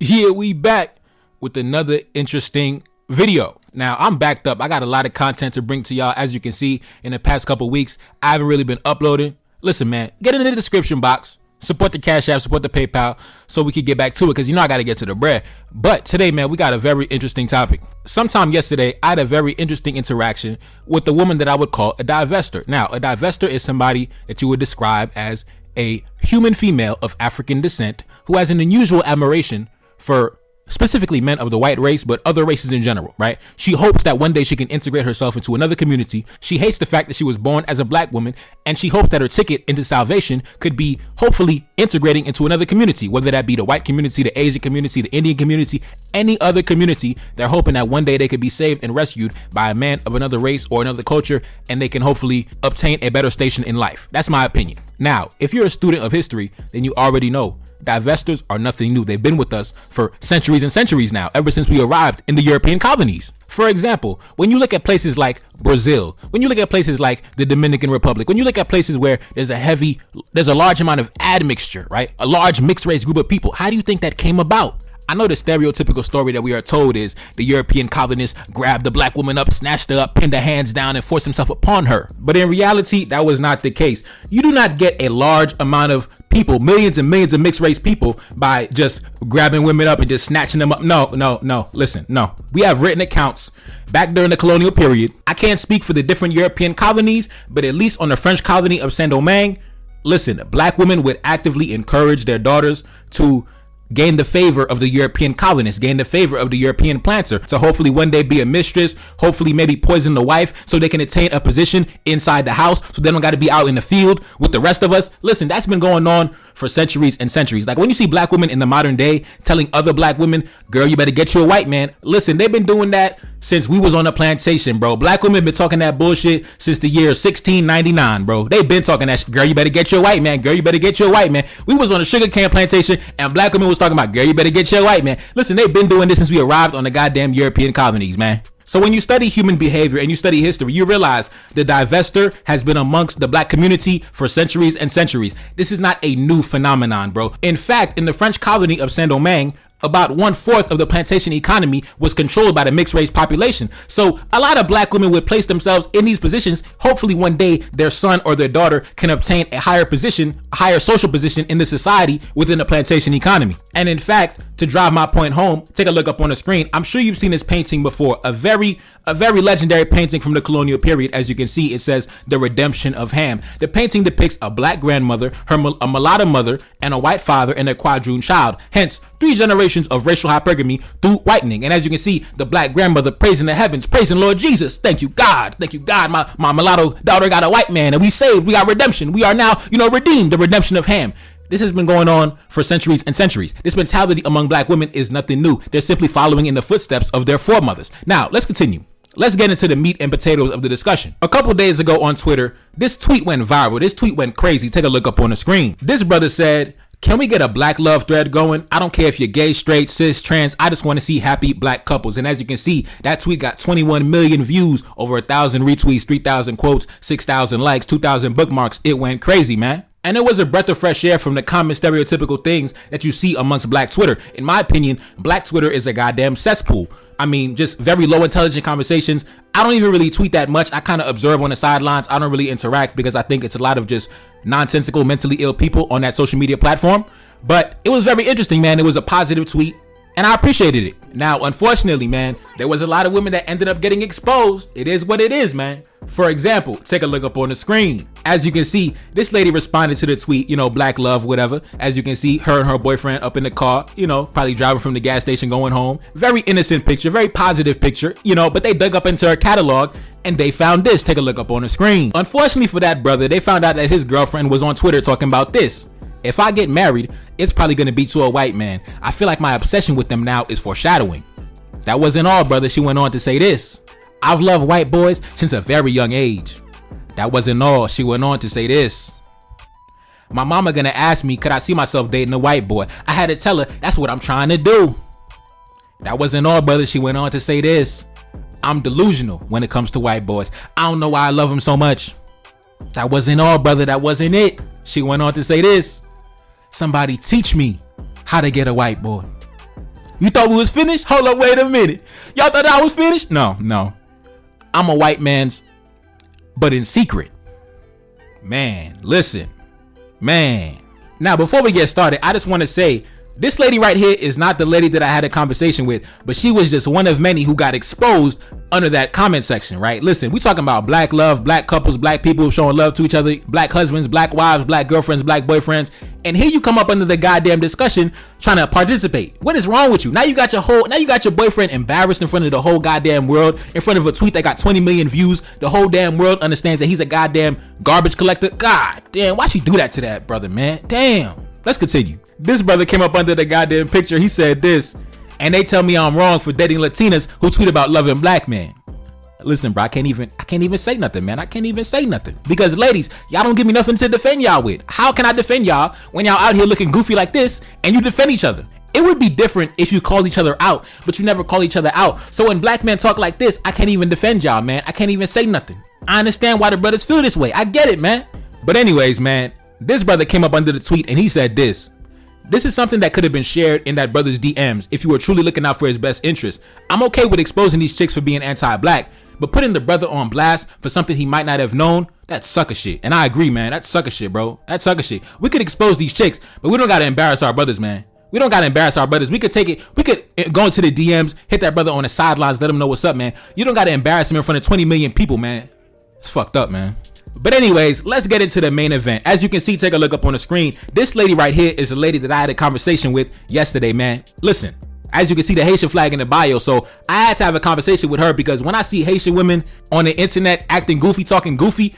Yeah, we back with another interesting video. Now, I'm backed up. I got a lot of content to bring to y'all. As you can see, in the past couple weeks, I haven't really been uploading. Listen, man, get in the description box. Support the Cash App, support the PayPal, so we can get back to it, because you know I got to get to the bread. But today, man, we got a very interesting topic. Sometime yesterday, I had a very interesting interaction with the woman that I would call a divestor. Now, a divestor is somebody that you would describe as a human female of African descent who has an unusual admiration for specifically men of the white race, but other races in general, right? She hopes that one day she can integrate herself into another community. She hates the fact that she was born as a black woman, and she hopes that her ticket into salvation could be hopefully integrating into another community, whether that be the white community, the Asian community, the Indian community, any other community. They're hoping that one day they could be saved and rescued by a man of another race or another culture, and they can hopefully obtain a better station in life. That's my opinion. Now, if you're a student of history, then you already know divestors are nothing new. They've been with us for centuries and centuries now, ever since we arrived in the European colonies. For example, when you look at places like Brazil, when you look at places like the Dominican Republic, when you look at places where there's a large amount of admixture, right? A large mixed race group of people. How do you think that came about? I know the stereotypical story that we are told is the European colonists grabbed the black woman up, snatched her up, pinned her hands down, and forced himself upon her. But in reality, that was not the case. You do not get a large amount of people, millions and millions of mixed race people, by just grabbing women up and just snatching them up. No. Listen, no. We have written accounts back during the colonial period. I can't speak for the different European colonies, but at least on the French colony of Saint-Domingue, listen, black women would actively encourage their daughters to gain the favor of the European colonists, gain the favor of the European planter, to hopefully one day be a mistress, hopefully maybe poison the wife so they can attain a position inside the house, so they don't got to be out in the field with the rest of us. Listen, that's been going on for centuries and centuries. Like when you see black women in the modern day telling other black women, girl, you better get you a white man. Listen, they've been doing that since we was on a plantation, bro. Black women been talking that bullshit since the year 1699, bro. They've been talking that girl, you better get your white man. Girl, you better get your white man. We was on a sugarcane plantation and black women was talking about, girl, you better get your white man. Listen, they've been doing this since we arrived on the goddamn European colonies, man. So when you study human behavior and you study history, you realize the divestor has been amongst the black community for centuries and centuries. This is not a new phenomenon, bro. In fact, in the French colony of Saint-Domingue, about 1/4 of the plantation economy was controlled by the mixed race population. So a lot of black women would place themselves in these positions. Hopefully one day their son or their daughter can obtain a higher position, a higher social position in the society within the plantation economy. And in fact, to drive my point home, take a look up on the screen. I'm sure you've seen this painting before, a very legendary painting from the colonial period. As you can see, it says The Redemption of Ham. The painting depicts a black grandmother, a mulatto mother, and a white father and a quadroon child. Hence, 3 generations of racial hypergamy through whitening. And as you can see, the black grandmother praising the heavens, praising Lord Jesus. Thank you, God. Thank you, God. My mulatto daughter got a white man, and we saved. We got redemption. We are now, redeemed. The redemption of Ham. This has been going on for centuries and centuries. This mentality among black women is nothing new. They're simply following in the footsteps of their foremothers. Now, let's continue. Let's get into the meat and potatoes of the discussion. A couple days ago on Twitter, this tweet went viral. This tweet went crazy. Take a look up on the screen. This brother said, "Can we get a black love thread going? I don't care if you're gay, straight, cis, trans. I just want to see happy black couples." And as you can see, that tweet got 21 million views, over 1,000 retweets, 3,000 quotes, 6,000 likes, 2,000 bookmarks. It went crazy, man. And it was a breath of fresh air from the common stereotypical things that you see amongst black Twitter. In my opinion, black Twitter is a goddamn cesspool. I mean, just very low intelligent conversations. I don't even really tweet that much. I kind of observe on the sidelines. I don't really interact because I think it's a lot of just nonsensical, mentally ill people on that social media platform. But it was very interesting, man. It was a positive tweet, and I appreciated it. Now, unfortunately, man, there was a lot of women that ended up getting exposed. It is what it is, man. For example, take a look up on the screen. As you can see, this lady responded to the tweet, black love, whatever. As you can see, her and her boyfriend up in the car, probably driving from the gas station going home. Very innocent picture, very positive picture, but they dug up into her catalog and they found this. Take a look up on the screen. Unfortunately for that brother, they found out that his girlfriend was on Twitter talking about this. "If I get married, it's probably going to be to a white man. I feel like my obsession with them now is foreshadowing." That wasn't all, brother. She went on to say this. "I've loved white boys since a very young age." That wasn't all. She went on to say this. "My mama gonna ask me, could I see myself dating a white boy? I had to tell her that's what I'm trying to do." That wasn't all, brother. She went on to say this. "I'm delusional when it comes to white boys. I don't know why I love them so much." That wasn't all, brother. That wasn't it. She went on to say this. "Somebody teach me how to get a white boy." You thought we was finished? Hold up, wait a minute. Y'all thought I was finished? No. I'm a white man's, but in secret. Man, listen. Man. Now, before we get started, I just want to say, this lady right here is not the lady that I had a conversation with, but she was just one of many who got exposed under that comment section, right? Listen, we talking about black love, black couples, black people showing love to each other, black husbands, black wives, black girlfriends, black boyfriends. And here you come up under the goddamn discussion trying to participate. What is wrong with you? Now you got your boyfriend embarrassed in front of the whole goddamn world, in front of a tweet that got 20 million views. The whole damn world understands that he's a goddamn garbage collector. God damn, why she do that to that brother, man? Damn. Let's continue. This brother came up under the goddamn picture. He said this, and they tell me I'm wrong for dating Latinas who tweet about loving black men. Listen, bro, I can't even say nothing, man. I can't even say nothing. Because ladies, y'all don't give me nothing to defend y'all with. How can I defend y'all when y'all out here looking goofy like this and you defend each other? It would be different if you called each other out, but you never call each other out. So when black men talk like this, I can't even defend y'all, man. I can't even say nothing. I understand why the brothers feel this way. I get it, man. But anyways, man, this brother came up under the tweet and he said this. This is something that could have been shared in that brother's DMs if you were truly looking out for his best interest. I'm okay with exposing these chicks for being anti-black, but putting the brother on blast for something he might not have known, that's sucker shit. And I agree, man. That's sucker shit, bro. That's sucker shit. We could expose these chicks, but we don't gotta embarrass our brothers, man. We don't gotta embarrass our brothers. We could take it. We could go into the DMs, hit that brother on the sidelines, let him know what's up, man. You don't gotta embarrass him in front of 20 million people, man. It's fucked up, man. But anyways, let's get into the main event. As you can see, take a look up on the screen. This lady right here is a lady that I had a conversation with yesterday, man. Listen, as you can see, the Haitian flag in the bio. So I had to have a conversation with her because when I see Haitian women on the internet acting goofy, talking goofy,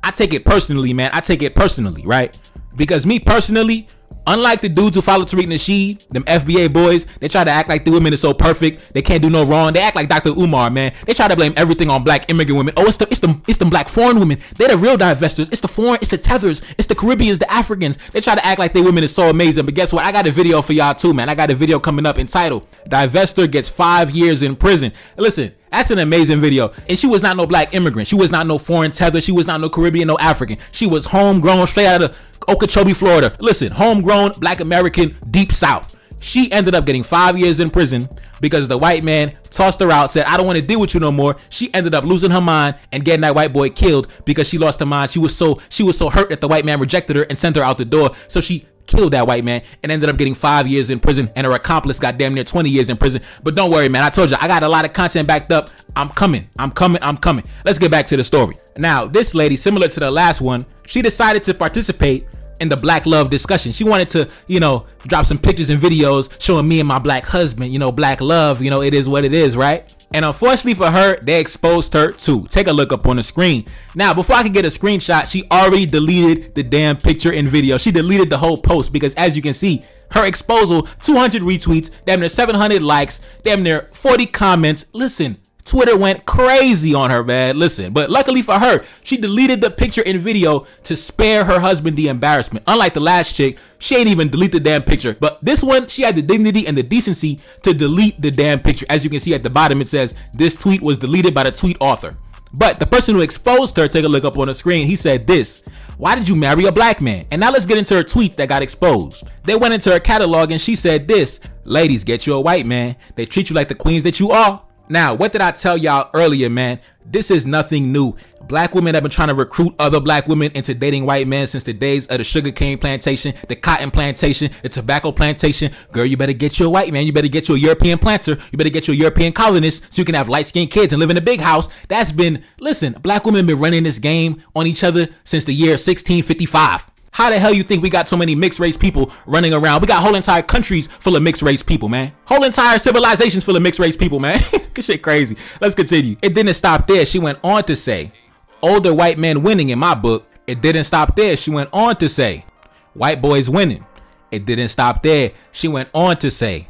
I take it personally, man. I take it personally, right? Because me personally, unlike the dudes who follow Tariq Nasheed, them FBA boys, they try to act like the women are so perfect, they can't do no wrong. They act like Dr. Umar, man. They try to blame everything on black immigrant women. Oh, it's the black foreign women. They're the real divestors. It's the foreign, it's the tethers, it's the Caribbeans, the Africans. They try to act like they women is so amazing. But guess what? I got a video for y'all too, man. I got a video coming up entitled Divestor Gets 5 Years in Prison. Listen, that's an amazing video. And she was not no black immigrant. She was not no foreign tether. She was not no Caribbean, no African. She was homegrown, straight out of Okeechobee, Florida. Listen, homegrown, black American, deep south. She ended up getting 5 years in prison because the white man tossed her out, said, I don't want to deal with you no more. She ended up losing her mind and getting that white boy killed because she lost her mind. She was so hurt that the white man rejected her and sent her out the door. So she killed that white man and ended up getting 5 years in prison, and her accomplice got damn near 20 years in prison. But don't worry, man. I told you, I got a lot of content backed up. I'm coming. Let's get back to the story. Now, this lady, similar to the last one, she decided to participate in the black love discussion. She wanted to, drop some pictures and videos showing me and my black husband, black love, it is what it is, right? And unfortunately for her, they exposed her too. Take a look up on the screen. Now, before I could get a screenshot, she already deleted the damn picture and video. She deleted the whole post because, as you can see, her exposal, 200 retweets, damn near 700 likes, damn near 40 comments. Listen, Twitter went crazy on her, man. Listen, but luckily for her, she deleted the picture and video to spare her husband the embarrassment. Unlike the last chick, she ain't even delete the damn picture. But this one, she had the dignity and the decency to delete the damn picture. As you can see at the bottom, it says, this tweet was deleted by the tweet author. But the person who exposed her, take a look up on the screen, he said this: why did you marry a black man? And now let's get into her tweet that got exposed. They went into her catalog and she said this: ladies, get you a white man. They treat you like the queens that you are. Now, what did I tell y'all earlier, man? This is nothing new. Black women have been trying to recruit other black women into dating white men since the days of the sugarcane plantation, the cotton plantation, the tobacco plantation. Girl, you better get you a white man. You better get you a European planter. You better get you a European colonist so you can have light-skinned kids and live in a big house. Listen, black women have been running this game on each other since the year 1655. How the hell you think we got so many mixed race people running around? We got whole entire countries full of mixed race people, man. Whole entire civilizations full of mixed race people, man. This shit crazy. Let's continue. It didn't stop there. She went on to say, older white men winning in my book. It didn't stop there. She went on to say, white boys winning. It didn't stop there. She went on to say,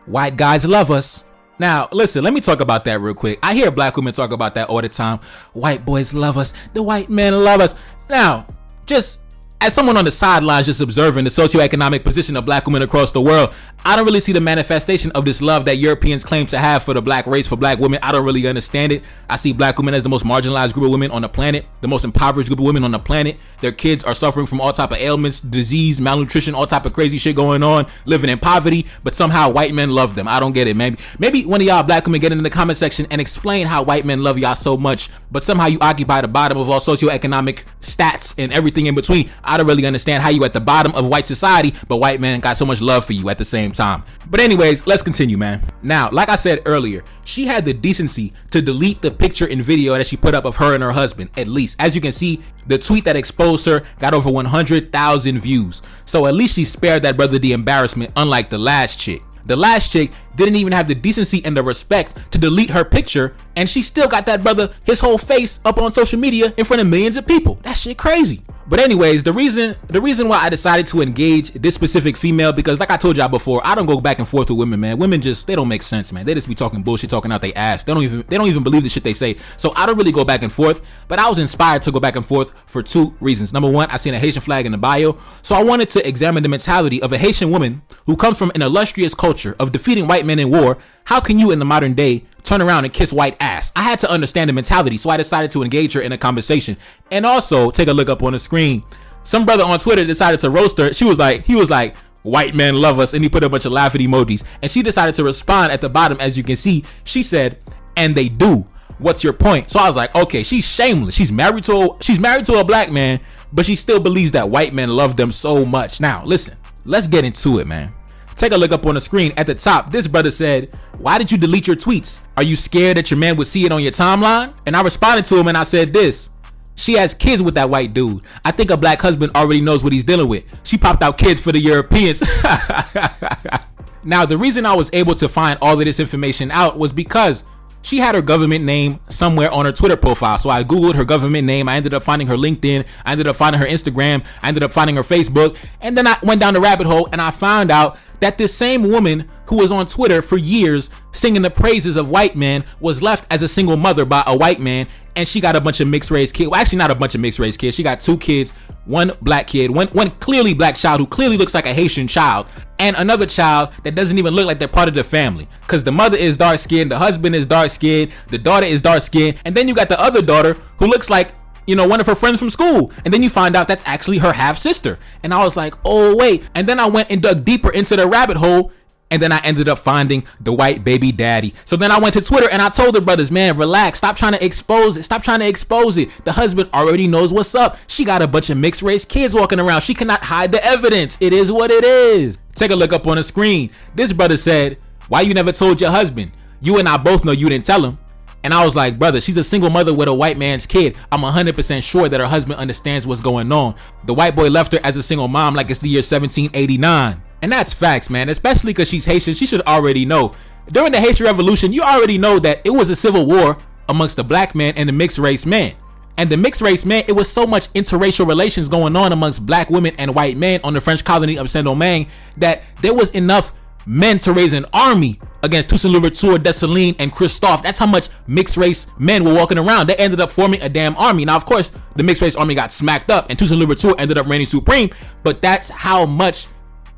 white guys love us. Now, listen, let me talk about that real quick. I hear black women talk about that all the time. White boys love us. The white men love us. Now, just as someone on the sidelines just observing the socioeconomic position of black women across the world, I don't really see the manifestation of this love that Europeans claim to have for the black race, for black women. I don't really understand it. I see black women as the most marginalized group of women on the planet, the most impoverished group of women on the planet. Their kids are suffering from all type of ailments, disease, malnutrition, all type of crazy shit going on, living in poverty, but somehow white men love them. I don't get it, man. Maybe one of y'all black women get in the comment section and explain how white men love y'all so much, but somehow you occupy the bottom of all socioeconomic stats and everything in between. I don't really understand how you at the bottom of white society, but white men got so much love for you at the same time. But anyways, let's continue, man. Now, like I said earlier, she had the decency to delete the picture and video that she put up of her and her husband, at least. As you can see, the tweet that exposed her got over 100,000 views. So at least she spared that brother the embarrassment, unlike the last chick. The last chick didn't even have the decency and the respect to delete her picture, and she still got that brother, his whole face, up on social media in front of millions of people. That shit crazy. But anyways, the reason why I decided to engage this specific female, because like I told y'all before, I don't go back and forth with women, man. Women just, they don't make sense, man. They just be talking bullshit, talking out their ass. They don't even believe the shit they say. So I don't really go back and forth, but I was inspired to go back and forth for two reasons. Number one, I seen a Haitian flag in the bio, so I wanted to examine the mentality of a Haitian woman who comes from an illustrious culture of defeating white men in war. How can you in the modern day turn around and kiss white ass? I had to understand the mentality, so I decided to engage her in a conversation. And also, take a look up on the screen. Some brother on Twitter decided to roast her. He was like, white men love us, and he put a bunch of laughing emojis. And she decided to respond at the bottom, as you can see. She said, and they do. What's your point? So I was like, okay, she's shameless. She's married to a black man, but she still believes that white men love them so much. Now, listen, let's get into it, man. Take a look up on the screen. At the top, this brother said, why did you delete your tweets? Are you scared that your man would see it on your timeline? And I responded to him and I said this: she has kids with that white dude. I think a black husband already knows what he's dealing with. She popped out kids for the Europeans. Now, the reason I was able to find all of this information out was because she had her government name somewhere on her Twitter profile. So I Googled her government name. I ended up finding her LinkedIn. I ended up finding her Instagram. I ended up finding her Facebook. And then I went down the rabbit hole and I found out that this same woman who was on Twitter for years singing the praises of white men was left as a single mother by a white man, and she got a bunch of mixed race kids. Well, actually not a bunch of mixed race kids. She got two kids, one black kid, one clearly black child who clearly looks like a Haitian child, and another child that doesn't even look like they're part of the family, because the mother is dark skinned, the husband is dark skinned, the daughter is dark skinned, and then you got the other daughter who looks like, you know, one of her friends from school. And then you find out that's actually her half sister. And I was like, oh wait. And then I went and dug deeper into the rabbit hole. And then I ended up finding the white baby daddy. So then I went to Twitter and I told the brothers, man, relax. Stop trying to expose it. Stop trying to expose it. The husband already knows what's up. She got a bunch of mixed race kids walking around. She cannot hide the evidence. It is what it is. Take a look up on the screen. This brother said, why you never told your husband? You and I both know you didn't tell him. And I was like, brother, she's a single mother with a white man's kid. I'm 100% sure that her husband understands what's going on. The white boy left her as a single mom like it's the year 1789. And that's facts, man, especially because she's Haitian. She should already know. During the Haitian Revolution, you already know that it was a civil war amongst the black man and the mixed race man. And the mixed race man, it was so much interracial relations going on amongst black women and white men on the French colony of Saint-Domingue that there was enough men to raise an army against Toussaint Louverture, Dessalines, and Christophe. That's how much mixed race men were walking around. They ended up forming a damn army. Now, of course, the mixed race army got smacked up and Toussaint Louverture ended up reigning supreme, but that's how much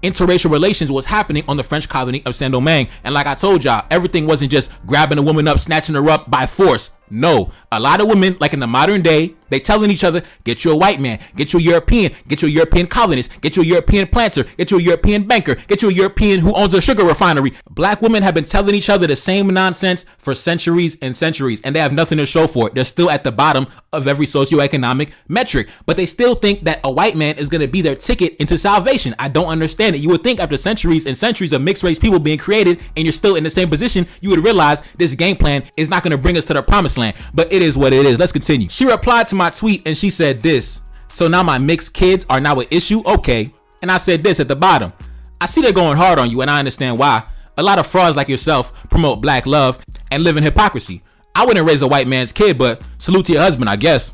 interracial relations was happening on the French colony of Saint-Domingue. And like I told y'all, everything wasn't just grabbing a woman up, snatching her up by force. No, a lot of women, like in the modern day, they telling each other, get you a white man, get you a European colonist, get you a European planter, get you a European banker, get you a European who owns a sugar refinery. Black women have been telling each other the same nonsense for centuries and centuries, and they have nothing to show for it. They're still at the bottom of every socioeconomic metric, but they still think that a white man is going to be their ticket into salvation. I don't understand it. You would think after centuries and centuries of mixed race people being created, and you're still in the same position, you would realize this game plan is not going to bring us to the promised land. But it is what it is. Let's continue. She replied to my tweet and she said this: so now my mixed kids are now an issue? Okay. And I said this at the bottom: I see they're going hard on you and I understand why. A lot of frauds like yourself promote black love and live in hypocrisy. I wouldn't raise a white man's kid, but salute to your husband, I guess.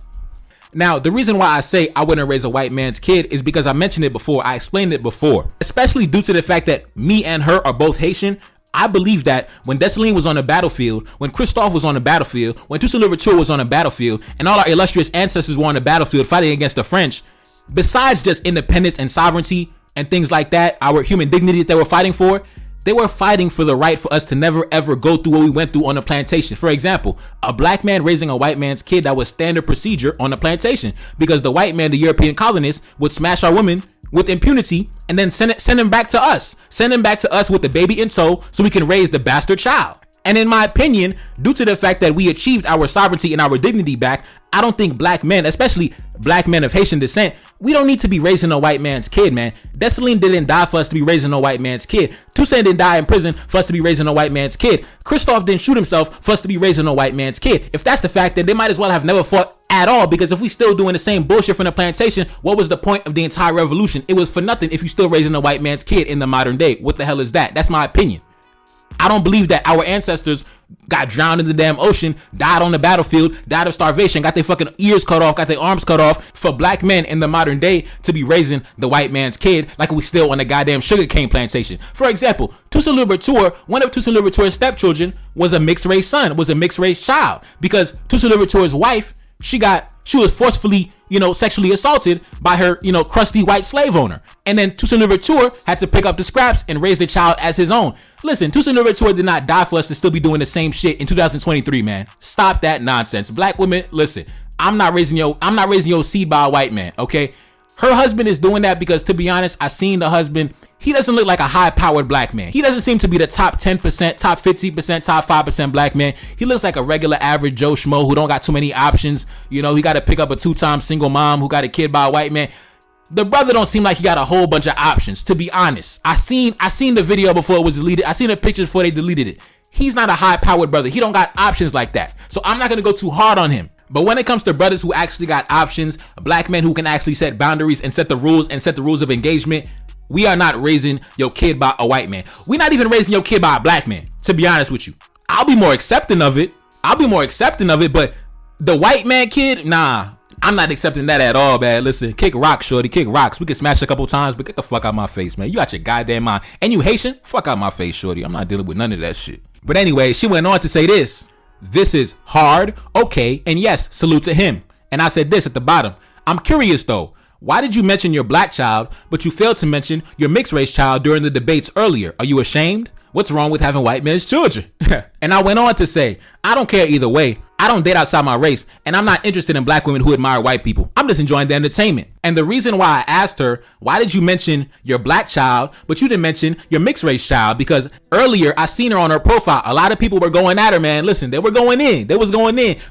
Now, the reason why I say I wouldn't raise a white man's kid is because I mentioned it before. I explained it before, especially due to the fact that me and her are both Haitian. I believe that when Dessalines was on the battlefield, when Christophe was on the battlefield, when Toussaint Louverture was on the battlefield, and all our illustrious ancestors were on the battlefield fighting against the French, besides just independence and sovereignty and things like that, our human dignity that they were fighting for, they were fighting for the right for us to never ever go through what we went through on the plantation. For example, a black man raising a white man's kid, that was standard procedure on the plantation, because the white man, the European colonists, would smash our women with impunity and then send him back to us with the baby in tow so we can raise the bastard child. And in my opinion, due to the fact that we achieved our sovereignty and our dignity back, I don't think black men, especially black men of Haitian descent, we don't need to be raising a white man's kid, man. Dessalines didn't die for us to be raising a white man's kid. Toussaint didn't die in prison for us to be raising a white man's kid. Christophe didn't shoot himself for us to be raising a white man's kid. If that's the fact, then they might as well have never fought at all, because if we still doing the same bullshit from the plantation, what was the point of the entire revolution? It was for nothing if you still raising a white man's kid in the modern day. What the hell is that? That's my opinion. I don't believe that our ancestors got drowned in the damn ocean, died on the battlefield, died of starvation, got their fucking ears cut off, got their arms cut off for black men in the modern day to be raising the white man's kid like we still on the goddamn sugarcane plantation. For example, Toussaint Louverture, one of Toussaint Louverture's stepchildren, was a mixed race son, was a mixed race child, because Toussaint Louverture's wife, she was forcefully, sexually assaulted by her, crusty white slave owner. And then Toussaint Louverture had to pick up the scraps and raise the child as his own. Listen, Toussaint Louverture did not die for us to still be doing the same shit in 2023, man. Stop that nonsense. Black women, listen, I'm not raising your seed by a white man, okay? Her husband is doing that because, to be honest, I seen the husband. He doesn't look like a high-powered black man. He doesn't seem to be the top 10%, top 50%, top 5% black man. He looks like a regular average Joe Schmo who don't got too many options. He got to pick up a 2-time single mom who got a kid by a white man. The brother don't seem like he got a whole bunch of options, to be honest. I seen the video before it was deleted. I seen the pictures before they deleted it. He's not a high-powered brother. He don't got options like that. So I'm not going to go too hard on him. But when it comes to brothers who actually got options, black men who can actually set boundaries and set the rules of engagement, we are not raising your kid by a white man. We're not even raising your kid by a black man, to be honest with you. I'll be more accepting of it, but the white man kid, nah, I'm not accepting that at all, man. Listen, kick rocks, shorty, kick rocks. We can smash a couple times, but get the fuck out my face, man. You out your goddamn mind. And you Haitian? Fuck out my face, shorty. I'm not dealing with none of that shit. But anyway, she went on to say this. This is hard, okay, and yes, salute to him. And I said this at the bottom. I'm curious though. Why did you mention your black child, but you failed to mention your mixed race child during the debates earlier? Are you ashamed? What's wrong with having white men's children? And I went on to say, I don't care either way. I don't date outside my race, and I'm not interested in black women who admire white people. I'm just enjoying the entertainment. And the reason why I asked her, why did you mention your black child, but you didn't mention your mixed race child? Because earlier I seen her on her profile. A lot of people were going at her, man. Listen, they was going in,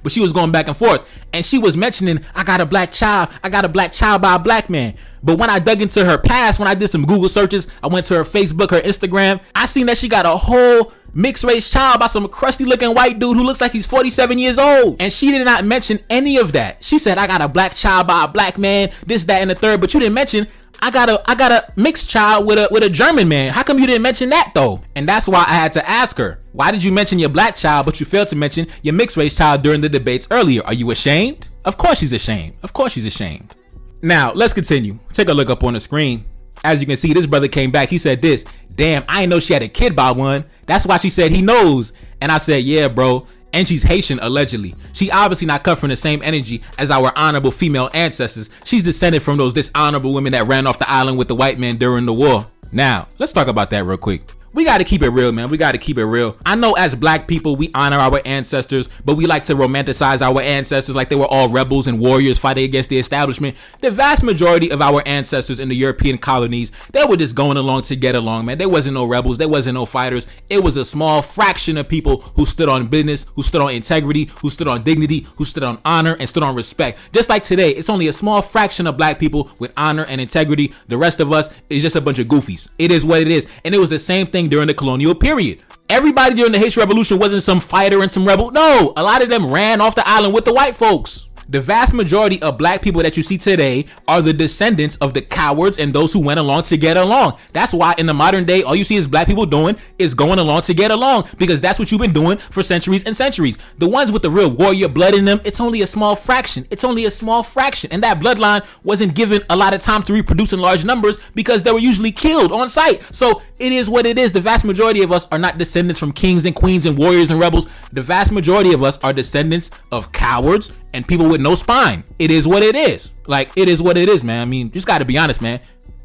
but she was going back and forth. And she was mentioning, I got a black child by a black man. But when I dug into her past, when I did some Google searches, I went to her Facebook, her Instagram, I seen that she got a whole mixed race child by some crusty looking white dude who looks like he's 47 years old. And she did not mention any of that. She said, I got a black child by a black man, this, that, and the third. But you didn't mention, I got a mixed child with a German man. How come you didn't mention that though? And that's why I had to ask her, why did you mention your black child, but you failed to mention your mixed race child during the debates earlier? Are you ashamed? Of course she's ashamed. Now, let's continue. Take a look up on the screen. As you can see, this brother came back. He said this, damn, I didn't know she had a kid by one. That's why she said he knows. And I said, yeah, bro. And she's Haitian, allegedly. She obviously not cut from the same energy as our honorable female ancestors. She's descended from those dishonorable women that ran off the island with the white man during the war. Now, let's talk about that real quick. We got to keep it real, man. We got to keep it real. I know as black people, we honor our ancestors, but we like to romanticize our ancestors like they were all rebels and warriors fighting against the establishment. The vast majority of our ancestors in the European colonies, they were just going along to get along, man. There wasn't no rebels. There wasn't no fighters. It was a small fraction of people who stood on business, who stood on integrity, who stood on dignity, who stood on honor and stood on respect. Just like today, it's only a small fraction of black people with honor and integrity. The rest of us is just a bunch of goofies. It is what it is. And it was the same thing during the colonial period. Everybody during the Haitian Revolution wasn't some fighter and some rebel. No, a lot of them ran off the island with the white folks. The vast majority of black people that you see today are the descendants of the cowards and those who went along to get along. That's why in the modern day, all you see is black people doing is going along to get along, because that's what you've been doing for centuries and centuries. The ones with the real warrior blood in them, it's only a small fraction. And that bloodline wasn't given a lot of time to reproduce in large numbers because they were usually killed on sight. So it is what it is. The vast majority of us are not descendants from kings and queens and warriors and rebels. The vast majority of us are descendants of cowards and people with no spine. It is what it is. Like, it is what it is, man. I mean, just gotta be honest, man.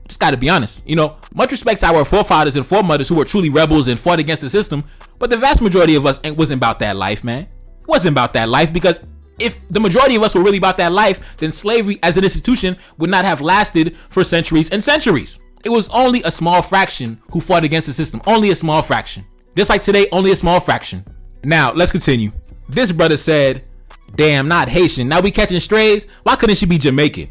Just gotta be honest. You know, much respect to our forefathers and foremothers who were truly rebels and fought against the system, but the vast majority of us wasn't about that life, man. It wasn't about that life, because if the majority of us were really about that life, then slavery as an institution would not have lasted for centuries and centuries. It was only a small fraction who fought against the system. Only a small fraction. Just like today, only a small fraction. Now, let's continue. This brother said, damn, not Haitian. Now we catching strays? Why couldn't she be Jamaican?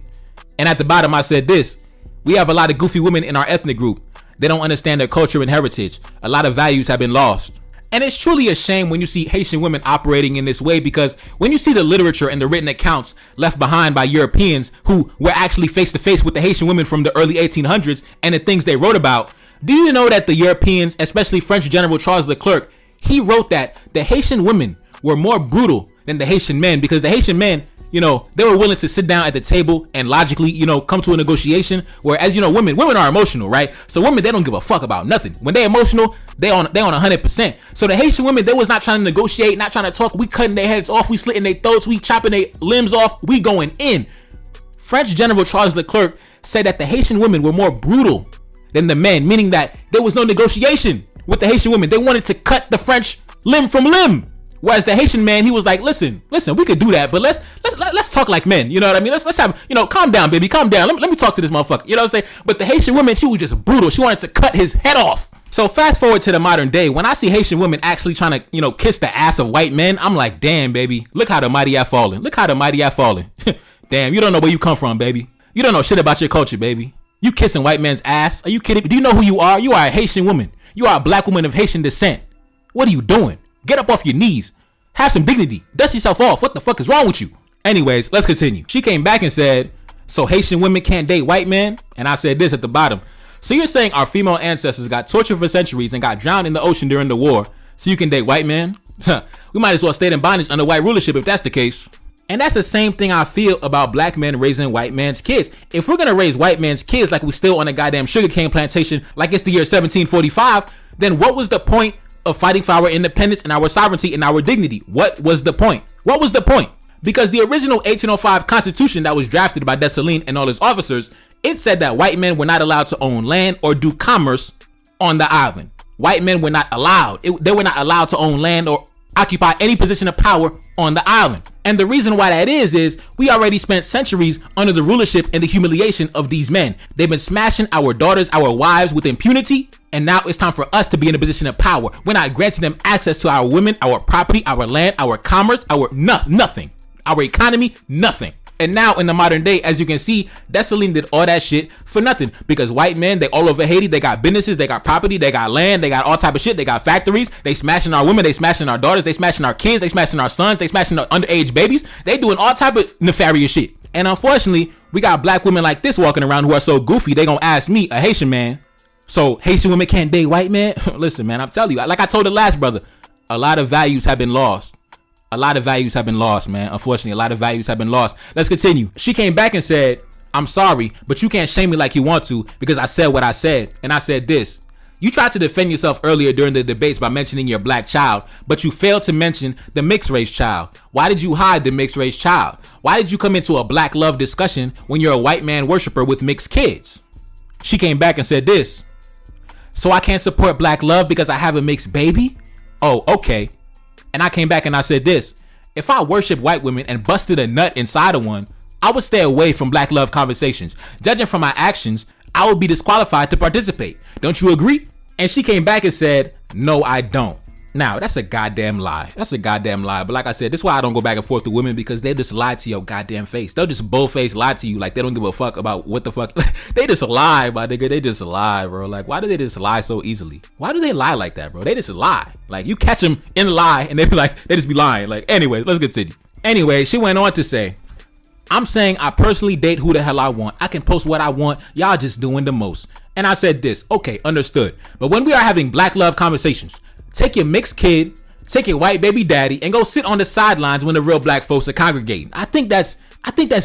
And at the bottom, I said this. We have a lot of goofy women in our ethnic group. They don't understand their culture and heritage. A lot of values have been lost. And it's truly a shame when you see Haitian women operating in this way, because when you see the literature and the written accounts left behind by Europeans who were actually face to face with the Haitian women from the early 1800s and the things they wrote about, do you know that the Europeans, especially French General Charles Leclerc, he wrote that the Haitian women were more brutal than the Haitian men, because the Haitian men, you know, they were willing to sit down at the table and logically, you know, come to a negotiation. Whereas, you know, women are emotional, right? So women, they don't give a fuck about nothing. When they're emotional, they on 100%. So the Haitian women, they was not trying to negotiate, not trying to talk. We cutting their heads off, we slitting their throats, we chopping their limbs off, we going in. French General Charles Leclerc said that the Haitian women were more brutal than the men, meaning that there was no negotiation with the Haitian women. They wanted to cut the French limb from limb. Whereas the Haitian man, he was like, listen, we could do that, but let's talk like men. You know what I mean? Let's have, you know, calm down, baby, calm down. Let me talk to this motherfucker. You know what I'm saying? But the Haitian woman, she was just brutal. She wanted to cut his head off. So fast forward to the modern day, when I see Haitian women actually trying to, you know, kiss the ass of white men, I'm like, damn, baby, look how the mighty have fallen. Look how the mighty have fallen. Damn, you don't know where you come from, baby. You don't know shit about your culture, baby. You kissing white men's ass? Are you kidding? Do you know who you are? You are a Haitian woman. You are a black woman of Haitian descent. What are you doing? Get up off your knees. Have some dignity. Dust yourself off. What the fuck is wrong with you? Anyways, let's continue. She came back and said, so Haitian women can't date white men? And I said this at the bottom. So you're saying our female ancestors got tortured for centuries and got drowned in the ocean during the war, so you can date white men? We might as well stay in bondage under white rulership if that's the case. And that's the same thing I feel about black men raising white man's kids. If we're gonna raise white man's kids like we still on a goddamn sugarcane plantation, like it's the year 1745, then what was the point of fighting for our independence and our sovereignty and our dignity? What was the point? What was the point? Because the original 1805 Constitution that was drafted by Dessalines and all his officers, it said that white men were not allowed to own land or do commerce on the island. White men were not allowed. They were not allowed to own land or occupy any position of power on the island. And the reason why that is we already spent centuries under the rulership and the humiliation of these men. They've been smashing our daughters, our wives with impunity. And now it's time for us to be in a position of power. We're not granting them access to our women, our property, our land, our commerce, our nothing. Our economy, nothing. And now in the modern day, as you can see, Dessalines did all that shit for nothing, because white men, they all over Haiti, they got businesses, they got property, they got land, they got all type of shit, they got factories, they smashing our women, they smashing our daughters, they smashing our kids, they smashing our sons, they smashing our underage babies, they doing all type of nefarious shit. And unfortunately, we got black women like this walking around who are so goofy, they gonna ask me, a Haitian man, so Haitian women can't date white men? Listen, man, I'm telling you, like I told the last brother, a lot of values have been lost. A lot of values have been lost, man. Unfortunately, a lot of values have been lost. Let's continue. She came back and said, I'm sorry, but you can't shame me like you want to, because I said what I said. And I said this. You tried to defend yourself earlier during the debates by mentioning your black child, but you failed to mention the mixed race child. Why did you hide the mixed race child? Why did you come into a black love discussion when you're a white man worshiper with mixed kids? She came back and said this. So I can't support black love because I have a mixed baby? Oh, okay. And I came back and I said this. If I worship white women and busted a nut inside of one, I would stay away from black love conversations. Judging from my actions, I would be disqualified to participate. Don't you agree? And she came back and said, no, I don't. Now, that's a goddamn lie. That's a goddamn lie. But like I said, this is why I don't go back and forth with women, because they just lie to your goddamn face. They'll just bullface lie to you like they don't give a fuck about what the fuck. They just lie, my nigga. They just lie, bro. Like, why do they just lie so easily? Why do they lie like that, bro? They just lie. Like, you catch them in a lie and they be like, they just be lying. Like, anyways, let's continue. Anyway, she went on to say, I'm saying I personally date who the hell I want. I can post what I want. Y'all just doing the most. And I said this. Okay, understood. But when we are having black love conversations, take your mixed kid, take your white baby daddy, and go sit on the sidelines when the real black folks are congregating. I think that's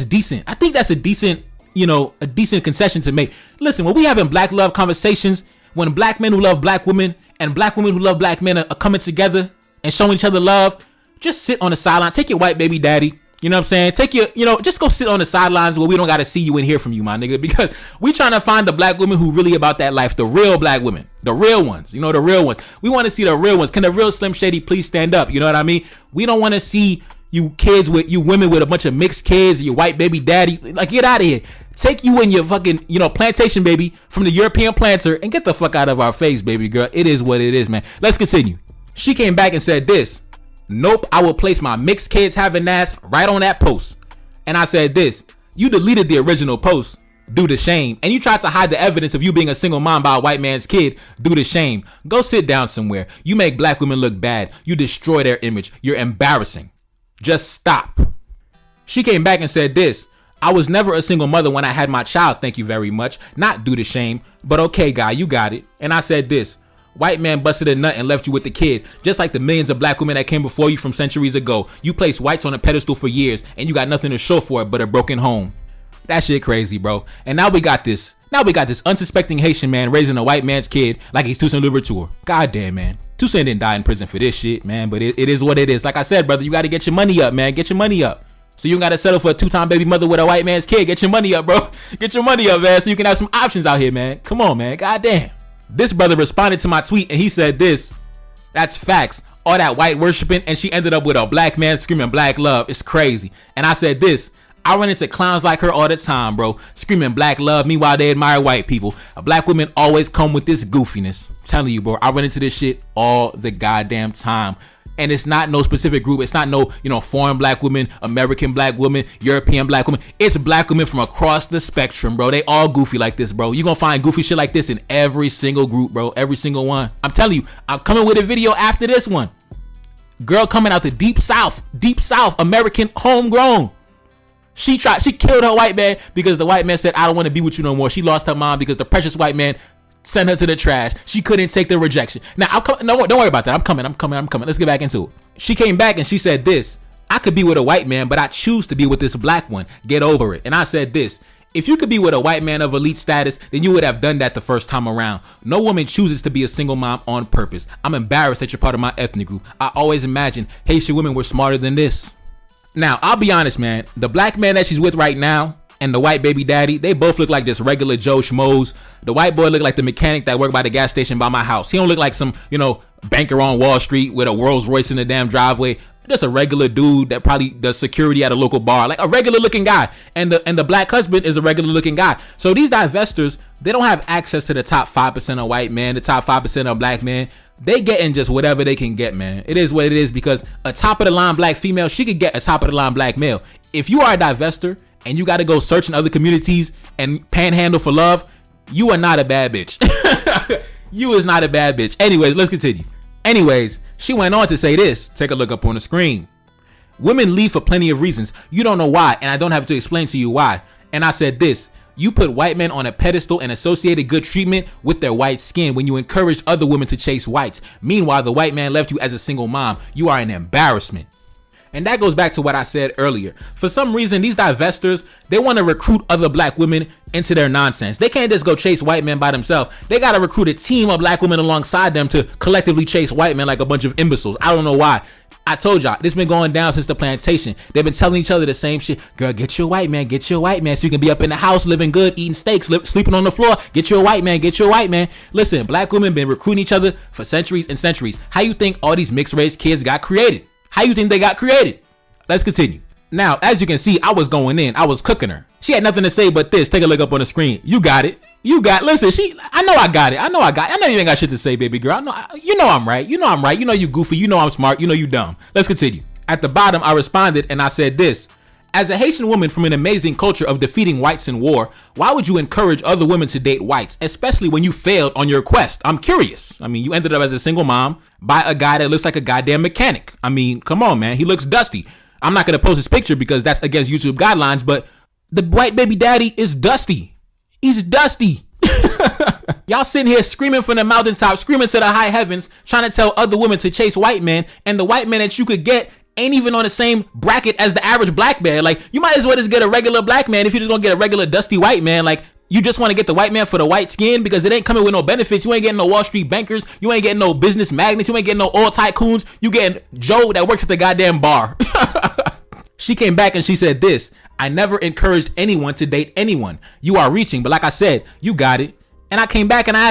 decent. I think that's a decent, a decent concession to make. Listen, when we having black love conversations, when black men who love black women and black women who love black men are coming together and showing each other love, just sit on the sideline, take your white baby daddy, You know what I'm saying? Take your, just go sit on the sidelines where we don't got to see you and hear from you, my nigga, because we trying to find the black women who really about that life, the real black women, the real ones, the real ones. We want to see the real ones. Can the real Slim Shady please stand up? You know what I mean? We don't want to see you women with a bunch of mixed kids, your white baby daddy. Like, get out of here. Take you and your fucking, plantation baby from the European planter and get the fuck out of our face, baby girl. It is what it is, man. Let's continue. She came back and said this. Nope, I will place my mixed kids having ass right on that post. And I said this. You deleted the original post due to shame. And you tried to hide the evidence of you being a single mom by a white man's kid due to shame. Go sit down somewhere. You make black women look bad. You destroy their image. You're embarrassing. Just stop. She came back and said this. I was never a single mother when I had my child, thank you very much. Not due to shame, but okay, guy, you got it. And I said this. White man busted a nut and left you with the kid, just like the millions of black women that came before you from centuries ago. You placed whites on a pedestal for years, and you got nothing to show for it but a broken home. That shit crazy, bro. And now we got this unsuspecting Haitian man raising a white man's kid like he's Toussaint Louverture. God damn, man. Toussaint didn't die in prison for this shit, man, but it is what it is. Like I said, brother, you got to get your money up, man. Get your money up. So you don't got to settle for a 2-time baby mother with a white man's kid. Get your money up, bro. Get your money up, man, so you can have some options out here, man. Come on, man. God damn. This brother responded to my tweet and he said this. That's facts. All that white worshiping, and she ended up with a black man screaming black love. It's crazy. And I said this. I run into clowns like her all the time, bro. Screaming black love. Meanwhile, they admire white people. Black women always come with this goofiness. I'm telling you, bro. I run into this shit all the goddamn time. And it's not no specific group. It's not no, foreign black women, American black women, European black women. It's black women from across the spectrum, bro. They all goofy like this, bro. You're going to find goofy shit like this in every single group, bro. Every single one. I'm telling you, I'm coming with a video after this one. Girl coming out the deep south, American homegrown. She killed her white man because the white man said, I don't want to be with you no more. She lost her mom because the precious white man sent her to the trash. She couldn't take the rejection. Now, no, don't worry about that. I'm coming. Let's get back into it. She came back and she said this. I could be with a white man, but I choose to be with this black one. Get over it. And I said this. If you could be with a white man of elite status, then you would have done that the first time around. No woman chooses to be a single mom on purpose. I'm embarrassed that you're part of my ethnic group. I always imagined Haitian women were smarter than this. Now, I'll be honest, man. The black man that she's with right now and the white baby daddy, they both look like this regular Joe Schmoes. The white boy look like the mechanic that worked by the gas station by my house. He don't look like some, banker on Wall Street with a Rolls Royce in the damn driveway. Just a regular dude that probably does security at a local bar, like a regular looking guy. And the black husband is a regular looking guy. So these divestors, they don't have access to the top 5% of white men, the top 5% of black men. They getting just whatever they can get, man. It is what it is, because a top of the line black female, she could get a top of the line black male. If you are a divestor and you got to go search in other communities and panhandle for love, you are not a bad bitch. You is not a bad bitch. Anyways, let's continue. Anyways, she went on to say this. Take a look up on the screen. Women leave for plenty of reasons. You don't know why, and I don't have to explain to you why. And I said this. You put white men on a pedestal and associated good treatment with their white skin when you encouraged other women to chase whites. Meanwhile, the white man left you as a single mom. You are an embarrassment. And that goes back to what I said earlier. For some reason, these divestors, they want to recruit other black women into their nonsense. They can't just go chase white men by themselves. They got to recruit a team of black women alongside them to collectively chase white men like a bunch of imbeciles. I don't know why. I told y'all, this been going down since the plantation. They've been telling each other the same shit. Girl, get your white man, so you can be up in the house living good, eating steaks, sleeping on the floor. Get your white man. Listen, black women been recruiting each other for centuries and centuries. How you think all these mixed race kids got created? How you think they got created? Let's continue. Now, as you can see, I was going in. I was cooking her. She had nothing to say but this. Take a look up on the screen. You got it. Listen, I know I got it. I know you ain't got shit to say, baby girl. I'm right. You know you goofy. You know I'm smart. You know you dumb. Let's continue. At the bottom, I responded and I said this. As a Haitian woman from an amazing culture of defeating whites in war, why would you encourage other women to date whites, especially when you failed on your quest? I'm curious. I mean, you ended up as a single mom by a guy that looks like a goddamn mechanic. I mean, come on, man. He looks dusty. I'm not going to post his picture because that's against YouTube guidelines, but the white baby daddy is dusty. He's dusty. Y'all sitting here screaming from the mountaintop, screaming to the high heavens, trying to tell other women to chase white men, and the white man that you could get ain't even on the same bracket as the average black man. Like, you might as well just get a regular black man if you're just gonna get a regular dusty white man. Like, you just want to get the white man for the white skin because it ain't coming with no benefits. You ain't getting no Wall Street bankers. You ain't getting no business magnates. You ain't getting no oil tycoons. You getting Joe that works at the goddamn bar. She came back and she said this: I never encouraged anyone to date anyone. You are reaching, but like I said, you got it. And I came back and I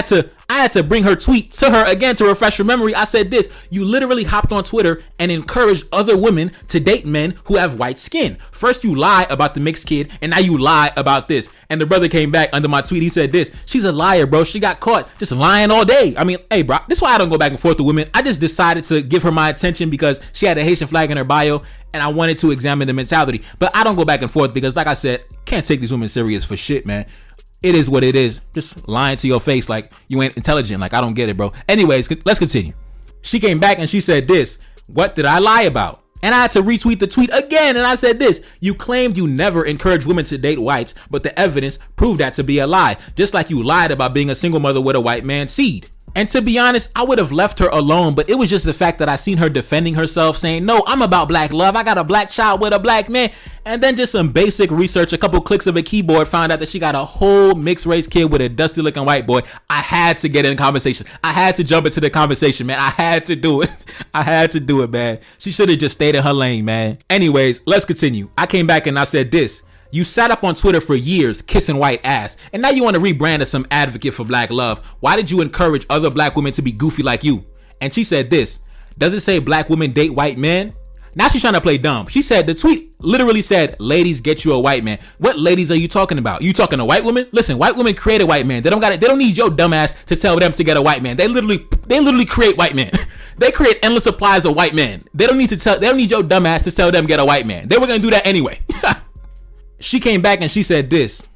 had to bring her tweet to her again to refresh her memory. I said this: you literally hopped on Twitter and encouraged other women to date men who have white skin. First you lie about the mixed kid, and now you lie about this. And the brother came back under my tweet. He said this: she's a liar, bro. She got caught just lying all day. I mean, hey, bro, this is why I don't go back and forth with women. I just decided to give her my attention because she had a Haitian flag in her bio, and I wanted to examine the mentality. But I don't go back and forth because, like I said, can't take these women serious for shit, man. It is what it is. Just lying to your face like you ain't intelligent. Like, I don't get it, bro. Anyways, let's continue. She came back and she said this: what did I lie about? And I had to retweet the tweet again. And I said this: you claimed you never encouraged women to date whites, but the evidence proved that to be a lie. Just like you lied about being a single mother with a white man's seed. And to be honest, I would have left her alone, but it was just the fact that I seen her defending herself, saying, no, I'm about black love. I got a black child with a black man. And then just some basic research, a couple clicks of a keyboard, found out that she got a whole mixed race kid with a dusty looking white boy. I had to get in the conversation. I had to jump into the conversation, man. I had to do it. I had to do it, man. She should have just stayed in her lane, man. Anyways, let's continue. I came back and I said this: you sat up on Twitter for years kissing white ass, and now you want to rebrand as some advocate for black love. Why did you encourage other black women to be goofy like you? And she said this: does it say black women date white men? Now she's trying to play dumb. She said, the tweet literally said, ladies, get you a white man. What ladies are you talking about? You talking to white women? Listen, white women create a white man. They don't need your dumb ass to tell them to get a white man. They literally create white men. They create endless supplies of white men. They don't need your dumb ass to tell them get a white man. They were going to do that anyway. She came back and she said this: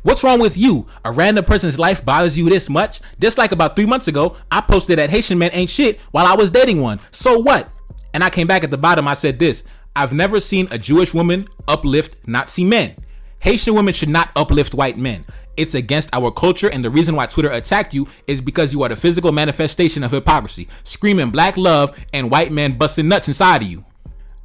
what's wrong with you? A random person's life bothers you this much? Just like about 3 months ago, I posted that Haitian men ain't shit while I was dating one. So what? And I came back at the bottom. I said this: I've never seen a Jewish woman uplift Nazi men. Haitian women should not uplift white men. It's against our culture, and the reason why Twitter attacked you is because you are the physical manifestation of hypocrisy, screaming black love and white men busting nuts inside of you.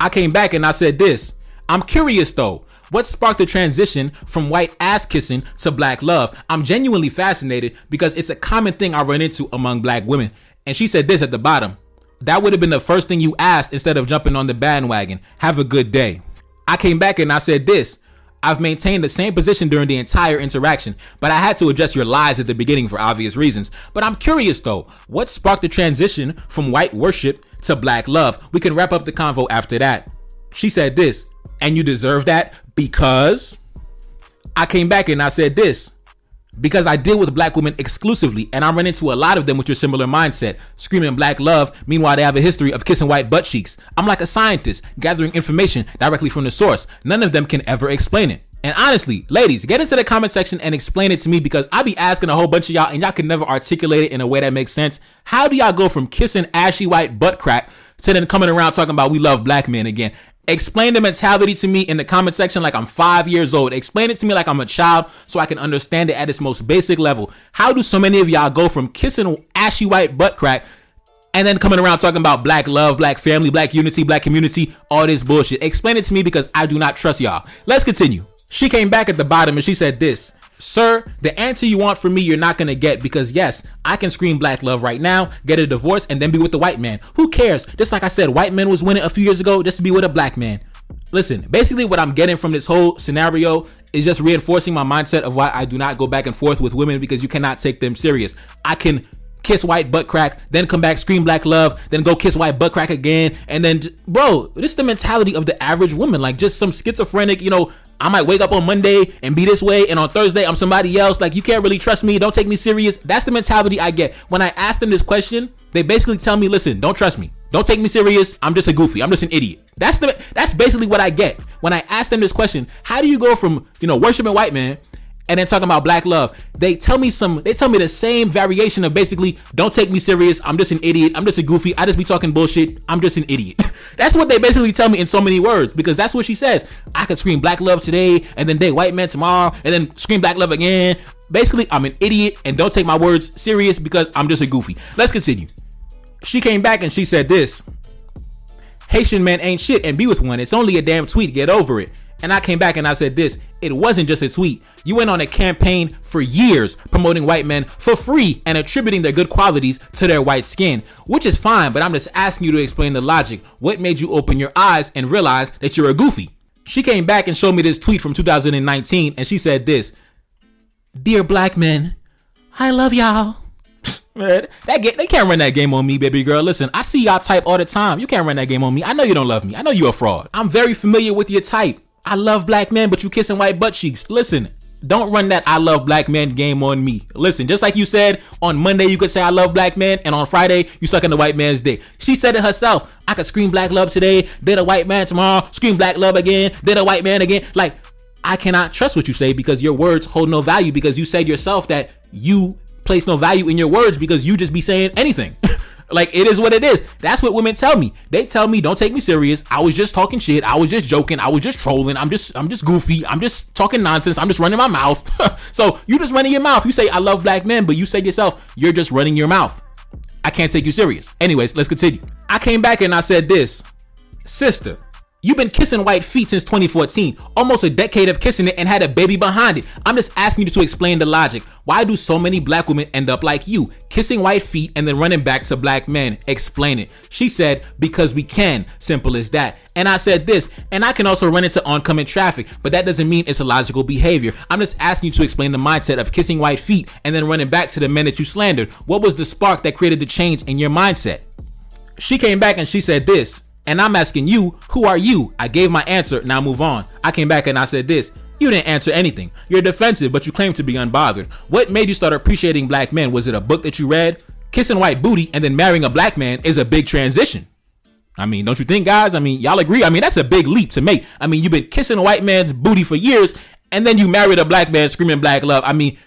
I came back and I said this: I'm curious though. What sparked the transition from white ass kissing to black love? I'm genuinely fascinated because it's a common thing I run into among black women. And she said this at the bottom: that would have been the first thing you asked instead of jumping on the bandwagon. Have a good day. I came back and I said this: I've maintained the same position during the entire interaction, but I had to address your lies at the beginning for obvious reasons. But I'm curious though, what sparked the transition from white worship to black love? We can wrap up the convo after that. She said this: and you deserve that because... I came back and I said this: because I deal with black women exclusively, and I run into a lot of them with your similar mindset, screaming black love. Meanwhile, they have a history of kissing white butt cheeks. I'm like a scientist, gathering information directly from the source. None of them can ever explain it. And honestly, ladies, get into the comment section and explain it to me, because I be asking a whole bunch of y'all and y'all can never articulate it in a way that makes sense. How do y'all go from kissing ashy white butt crack to then coming around talking about we love black men again? Explain the mentality to me in the comment section like I'm 5 years old. Explain it to me like I'm a child so I can understand it at its most basic level. How do so many of y'all go from kissing ashy white butt crack and then coming around talking about black love, black family, black unity, black community, all this bullshit? Explain it to me, because I do not trust y'all. Let's continue. She came back at the bottom and she said this: sir, the answer you want from me you're not gonna get, because yes, I can scream black love right now, get a divorce, and then be with the white man. Who cares? Just like I said, white men was winning a few years ago just to be with a black man. Listen, basically what I'm getting from this whole scenario is just reinforcing my mindset of why I do not go back and forth with women, because you cannot take them serious. I can kiss white butt crack, then come back, scream black love, then go kiss white butt crack again, and then, bro, this is the mentality of the average woman, like just some schizophrenic, I might wake up on Monday and be this way, and on Thursday I'm somebody else. Like, you can't really trust me. Don't take me serious. That's the mentality I get. When I ask them this question, they basically tell me, listen, don't trust me. Don't take me serious. I'm just a goofy. I'm just an idiot. That's basically what I get when I ask them this question. How do you go from, worshiping white men and then talking about black love? They tell me the same variation of basically, don't take me serious. I'm just an idiot. I'm just a goofy. I just be talking bullshit. I'm just an idiot. That's what they basically tell me in so many words, because that's what she says. I could scream black love today and then date white men tomorrow and then scream black love again. Basically, I'm an idiot and don't take my words serious because I'm just a goofy. Let's continue. She came back and she said this: Haitian men ain't shit and be with one. It's only a damn tweet. Get over it. And I came back and I said this: it wasn't just a tweet. You went on a campaign for years promoting white men for free and attributing their good qualities to their white skin, which is fine, but I'm just asking you to explain the logic. What made you open your eyes and realize that you're a goofy? She came back and showed me this tweet from 2019, and she said this: "Dear black men, I love y'all." Man, they can't run that game on me, baby girl. Listen, I see y'all type all the time. You can't run that game on me. I know you don't love me. I know you're a fraud. I'm very familiar with your type. I love black men, but you kissing white butt cheeks. Listen, don't run that I love black men game on me. Listen, just like you said, on Monday you could say I love black men, and on Friday you suck in the white man's dick. She said it herself. I could scream black love today, did a white man tomorrow, scream black love again, did a white man again. Like, I cannot trust what you say because your words hold no value, because you said yourself that you place no value in your words because you just be saying anything. Like, it is what it is. That's what women tell me. They tell me, don't take me serious. I was just talking shit. I was just joking. I was just trolling. I'm just goofy. I'm just talking nonsense. I'm just running my mouth. So you just running your mouth. You say I love black men, but you said yourself, you're just running your mouth. I can't take you serious. Anyways, let's continue. I came back and I said this: "Sister, you've been kissing white feet since 2014, almost a decade of kissing it, and had a baby behind it. I'm just asking you to explain the logic. Why do so many black women end up like you, kissing white feet and then running back to black men? Explain it." She said, "Because we can. Simple as that." And I said this: "And I can also run into oncoming traffic, but that doesn't mean it's a logical behavior. I'm just asking you to explain the mindset of kissing white feet and then running back to the men that you slandered. What was the spark that created the change in your mindset?" She came back and she said this: "And I'm asking you, who are you?" I gave my answer. Now move on. I came back and I said this: "You didn't answer anything. You're defensive, but you claim to be unbothered. What made you start appreciating black men? Was it a book that you read? Kissing white booty and then marrying a black man is a big transition. I mean, don't you think, guys? I mean, y'all agree? I mean, that's a big leap to make. I mean, you've been kissing a white man's booty for years, and then you married a black man screaming black love. I mean,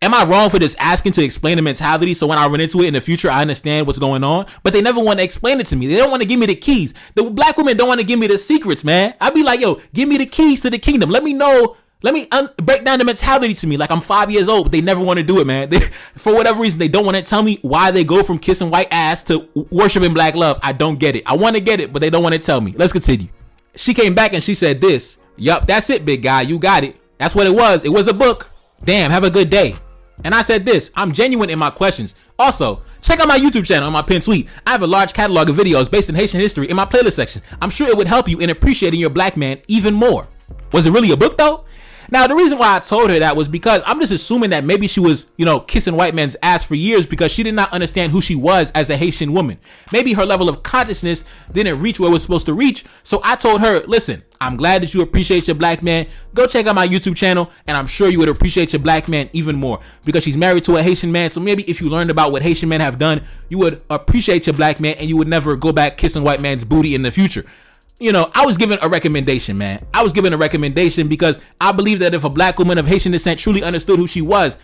am I wrong for just asking to explain the mentality so when I run into it in the future, I understand what's going on? But they never want to explain it to me. They don't want to give me the keys. The black women don't want to give me the secrets, man. I'd be like, yo, give me the keys to the kingdom. Let me know. Let me break down the mentality to me. Like, I'm 5 years old, but they never want to do it, man. For whatever reason, they don't want to tell me why they go from kissing white ass to worshiping black love. I don't get it. I want to get it, but they don't want to tell me. Let's continue. She came back and she said this: "Yup, that's it, big guy. You got it. That's what it was. It was a book. Damn, have a good day." And I said this: "I'm genuine in my questions. Also, check out my YouTube channel on my pinned tweet. I have a large catalog of videos based in Haitian history in my playlist section. I'm sure it would help you in appreciating your black man even more." Was it really a book though? Now, the reason why I told her that was because I'm just assuming that maybe she was, kissing white men's ass for years because she did not understand who she was as a Haitian woman. Maybe her level of consciousness didn't reach where it was supposed to reach. So I told her, listen, I'm glad that you appreciate your black man. Go check out my YouTube channel, and I'm sure you would appreciate your black man even more because she's married to a Haitian man. So maybe if you learned about what Haitian men have done, you would appreciate your black man and you would never go back kissing white man's booty in the future. I was given a recommendation, man. I was given a recommendation because I believe that if a black woman of Haitian descent truly understood who she was,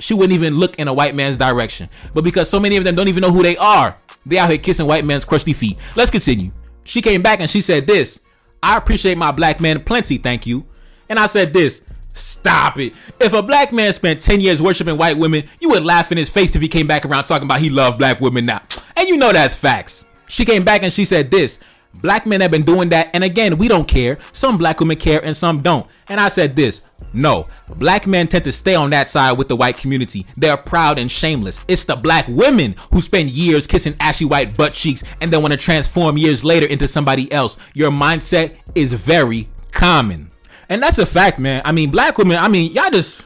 she wouldn't even look in a white man's direction. But because so many of them don't even know who they are, they out here kissing white man's crusty feet. Let's continue. She came back and she said this: "I appreciate my black man plenty, thank you." And I said this: "Stop it. If a black man spent 10 years worshiping white women, you would laugh in his face if he came back around talking about he loved black women now. And that's facts." She came back and she said this: "Black men have been doing that, and again, we don't care. Some black women care and some don't." And I said this: "No, black men tend to stay on that side with the white community. They're proud and shameless. It's the black women who spend years kissing ashy white butt cheeks and then want to transform years later into somebody else. Your mindset is very common." And that's a fact, man. I mean, black women, y'all just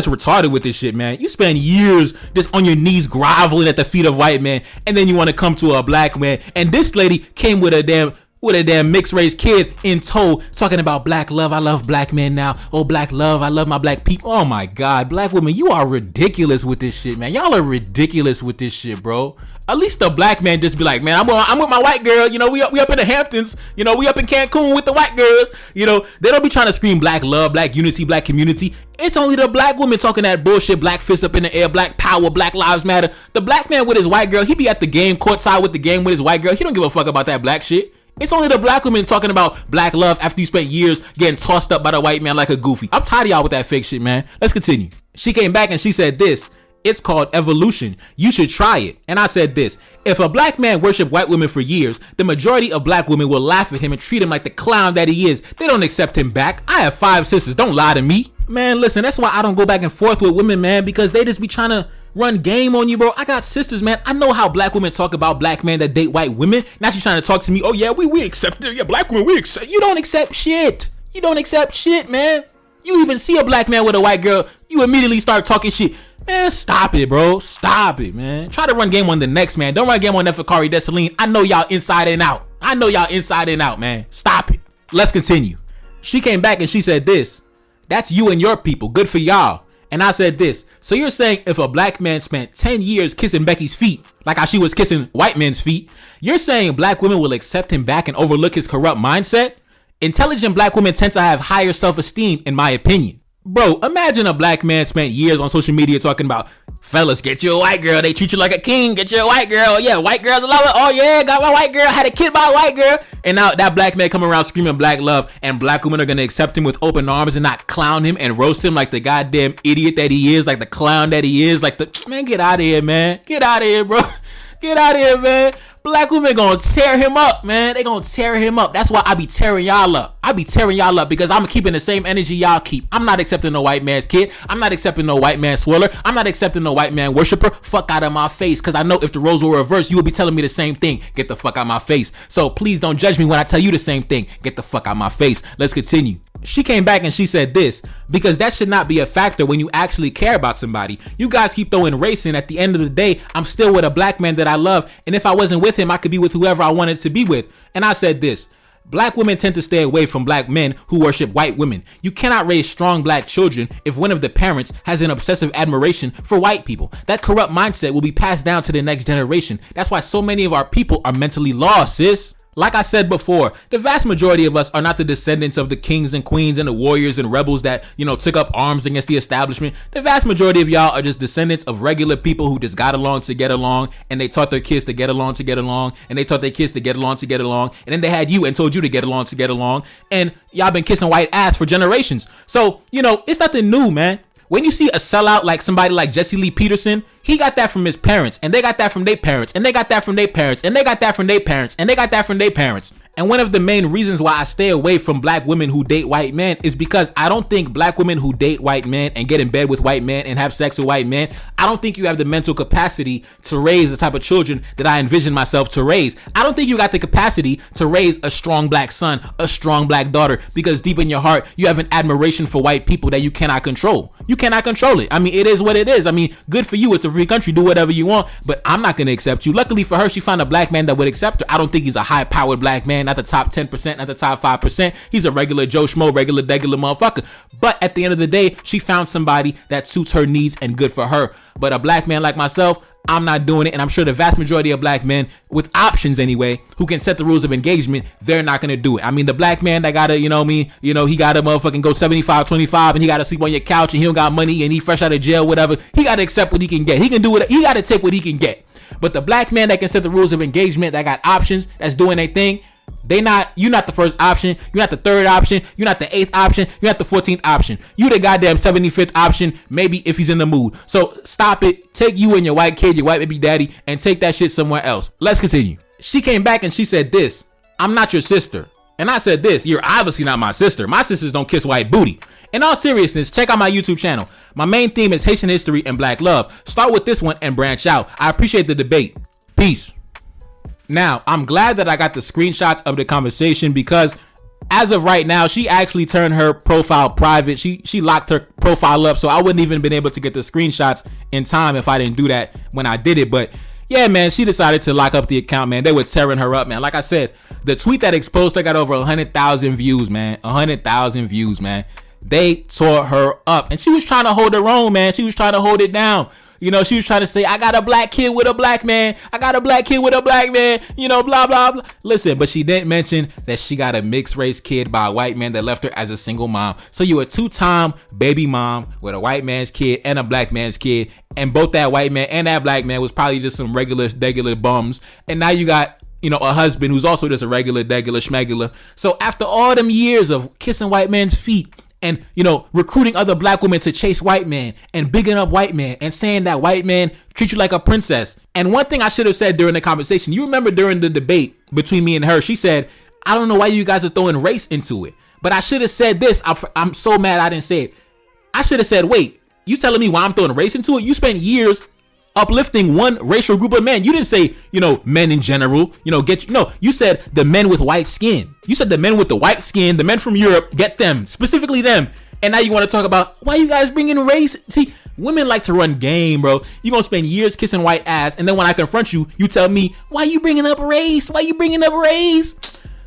retarded with this shit, man. You spend years just on your knees groveling at the feet of white men, and then you want to come to a black man. And this lady came with a damn mixed race kid in tow talking about black love. I love black men now. Oh, black love. I love my black people. Oh my God, black women, you are ridiculous with this shit, man. Y'all are ridiculous with this shit, bro. At least the black man just be like, man, I'm with my white girl. We up in the Hamptons. We up in Cancun with the white girls. They don't be trying to scream black love, black unity, black community. It's only the black women talking that bullshit, black fist up in the air, black power, black lives matter. The black man with his white girl, he be at the game, courtside with the game with his white girl. He don't give a fuck about that black shit. It's only the black women talking about black love after you spent years getting tossed up by the white man like a goofy. I'm tired of y'all with that fake shit, man. Let's continue. She came back and she said this: "It's called evolution. You should try it." And I said this: "If a black man worshiped white women for years, the majority of black women will laugh at him and treat him like the clown that he is. They don't accept him back. I have 5 sisters. Don't lie to me. Man, listen, that's why I don't go back and forth with women, man, because they just be trying to run game on you, bro. I got sisters, man. I know how black women talk about black men that date white women. Now she's trying to talk to me. Oh yeah, we accept it. Yeah, black women, we accept. You don't accept shit. You don't accept shit, man. You even see a black man with a white girl, you immediately start talking shit. Man, stop it, bro. Stop it, man. Try to run game on the next man. Don't run game on Neferkari Dessalines. I know y'all inside and out. Man. Stop it. Let's continue. She came back and she said this. That's you and your people. Good for y'all. And I said this. So you're saying if a black man spent 10 years kissing Becky's feet, like how she was kissing white men's feet, you're saying black women will accept him back and overlook his corrupt mindset? Intelligent black women tend to have higher self-esteem, in my opinion. Bro, imagine a black man spent years on social media talking about, fellas, get you a white girl. They treat you like a king. Get you a white girl. Yeah, white girls love it. Oh yeah, got my white girl. Had a kid by a white girl. And now that black man coming around screaming black love, and black women are going to accept him with open arms and not clown him and roast him like the goddamn idiot that he is, like the clown that he is, like the, man, get out of here, man. Get out of here, bro. Get out of here, man. Black women gonna tear him up, man. They gonna tear him up. That's why I be tearing y'all up. I be tearing y'all up because I'm keeping the same energy y'all keep. I'm not accepting no white man's kid. I'm not accepting no white man swirler. I'm not accepting no white man worshiper. Fuck out of my face. Because I know if the roles were reversed, you would be telling me the same thing. Get the fuck out my face. So please don't judge me when I tell you the same thing. Get the fuck out my face. Let's continue. She came back and she said this, because that should not be a factor when you actually care about somebody. You guys keep throwing race in. At the end of the day, I'm still with a black man that I love. And if I wasn't with him, I could be with whoever I wanted to be with. And I said this. Black women tend to stay away from black men who worship white women. You cannot raise strong black children if one of the parents has an obsessive admiration for white people. That corrupt mindset will be passed down to the next generation. That's why so many of our people are mentally lost, sis. Like I said before, the vast majority of us are not the descendants of the kings and queens and the warriors and rebels that, took up arms against the establishment. The vast majority of y'all are just descendants of regular people who just got along to get along, and they taught their kids to get along to get along, and they taught their kids to get along to get along, and then they had you and told you to get along, and y'all been kissing white ass for generations. So, it's nothing new, man. When you see a sellout like somebody like Jesse Lee Peterson, he got that from his parents, and they got that from their parents, and they got that from their parents, and they got that from their parents, and they got that from their parents. And one of the main reasons why I stay away from black women who date white men is because I don't think black women who date white men and get in bed with white men and have sex with white men, I don't think you have the mental capacity to raise the type of children that I envision myself to raise. I don't think you got the capacity to raise a strong black son, a strong black daughter, because deep in your heart, you have an admiration for white people that you cannot control. You cannot control it. I mean, it is what it is. I mean, good for you. It's a free country. Do whatever you want, but I'm not going to accept you. Luckily for her, she found a black man that would accept her. I don't think he's a high-powered black man, not the top 10%, not the top 5%. He's a regular Joe Schmo, regular degular motherfucker. But at the end of the day, she found somebody that suits her needs, and good for her. But a black man like myself, I'm not doing it, and I'm sure the vast majority of black men with options anyway, who can set the rules of engagement, they're not gonna do it. I mean, the black man that gotta, he gotta motherfucking go 75-25, and he gotta sleep on your couch, and he don't got money, and he fresh out of jail, whatever. He gotta accept what he can get. He can do it. He gotta take what he can get. But the black man that can set the rules of engagement, that got options, that's doing their thing, you're not the first option, you're not the third option, you're not the 8th option, you're not the 14th option. You the goddamn 75th option, maybe if he's in the mood. So stop it. Take you and your white kid, your white baby daddy, and take that shit somewhere else. Let's continue. She came back and she said this. I'm not your sister. And I said this. You're obviously not my sister. My sisters don't kiss white booty. In all seriousness, check out my YouTube channel. My main theme is Haitian history and black love. Start with this one and branch out. I appreciate the debate. Peace. Now, I'm glad that I got the screenshots of the conversation, because as of right now, she actually turned her profile private. She locked her profile up, so I wouldn't even been able to get the screenshots in time if I didn't do that when I did it. But yeah, man, she decided to lock up the account, man. They were tearing her up, man. Like I said, the tweet that exposed her got over 100,000 views, man. 100,000 views, man. They tore her up, and she was trying to hold her own, man. She was trying to hold it down. She was trying to say, I got a black kid with a black man. I got a black kid with a black man, blah, blah, blah. Listen, but she didn't mention that she got a mixed race kid by a white man that left her as a single mom. So you a 2-time baby mom with a white man's kid and a black man's kid. And both that white man and that black man was probably just some regular bums. And now you got, a husband who's also just a regular schmegular. So after all them years of kissing white men's feet, and, recruiting other black women to chase white men and bigging up white men and saying that white man treat you like a princess. And one thing I should have said during the conversation, you remember during the debate between me and her, she said, I don't know why you guys are throwing race into it. But I should have said this. I'm so mad I didn't say it. I should have said, wait, you telling me why I'm throwing race into it? You spent years uplifting one racial group of men. You didn't say, men in general, you said the men with white skin. You said the men with the white skin, the men from Europe, get them, specifically them. And now you want to talk about why you guys bring in race? See, women like to run game, bro. You're going to spend years kissing white ass. And then when I confront you, you tell me, why you bringing up race? Why you bringing up race?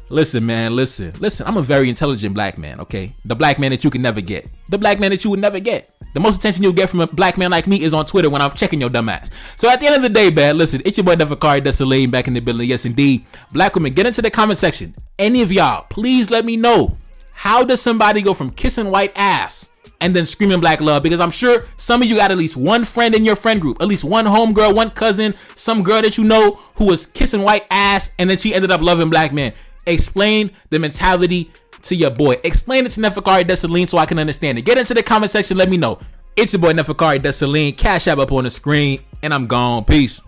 Listen, man, listen. I'm a very intelligent black man, okay? The black man that you can never get. The black man that you would never get. The most attention you'll get from a black man like me is on Twitter when I'm checking your dumb ass. So at the end of the day, man, listen, it's your boy Defakari Desalegn back in the building. Yes, indeed. Black women, get into the comment section. Any of y'all, please let me know. How does somebody go from kissing white ass and then screaming black love? Because I'm sure some of you got at least one friend in your friend group, at least one homegirl, one cousin, some girl that you know who was kissing white ass and then she ended up loving black men. Explain the mentality to your boy. Explain it to Defakari Desalegn so I can understand it. Get into the comment section. Let me know. It's your boy Defakari Desalegn. Cash App up on the screen. And I'm gone. Peace.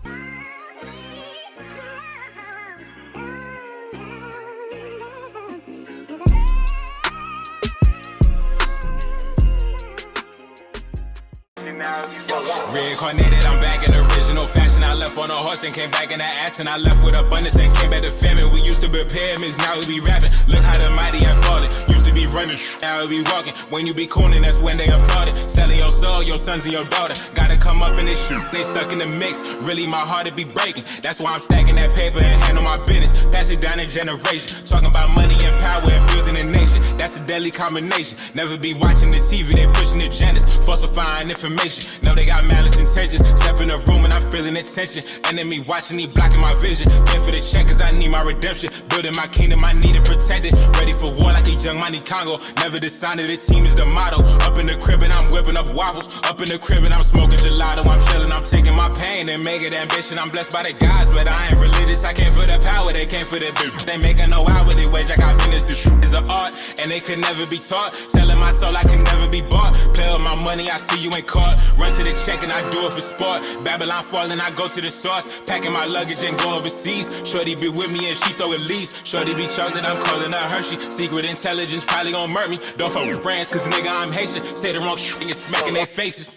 Reincarnated, I'm back in original fashion. I left on a horse and came back in that ass, and I left with abundance and came back to famine. We used to be pyramids, now we be rapping. Look how the mighty have fallen. Used to be running, now we be walking. When you be cooning, that's when they applauded. Selling your soul, your sons and your daughter. Gotta come up in this shit, they stuck in the mix. Really, my heart it be breaking. That's why I'm stacking that paper and handle my business. Pass it down in generation. Talking about money and power and building a nation. That's a deadly combination. Never be watching the TV, they pushing agendas, falsifying information. Know they got malice intentions. Step in the room and I'm feeling the tension. Enemy watching, he blocking my vision. Pay for the check cause I need my redemption. Building my kingdom, I need it protected. Ready for war like a young Money Congo. Never decided the team is the motto. Up in the crib and I'm whipping up waffles. Up in the crib and I'm smoking gelato. I'm chilling, I'm taking my pain and make it ambition. I'm blessed by the gods, but I ain't religious. I came for the power, they came for the bitch. They making no hourly wage, I got business. This is an art and they could never be taught. Selling my soul, I can never be bought. Play with my money, I see you ain't caught. Run to the check and I do it for sport. Babylon falling, I go to the source. Packing my luggage and go overseas. Shorty be with me and she so elite. Shorty be chocolate, I'm calling her Hershey. Secret intelligence probably gon' murk me. Don't fuck with brands cause nigga I'm Haitian. Say the wrong shit and you're smacking their faces.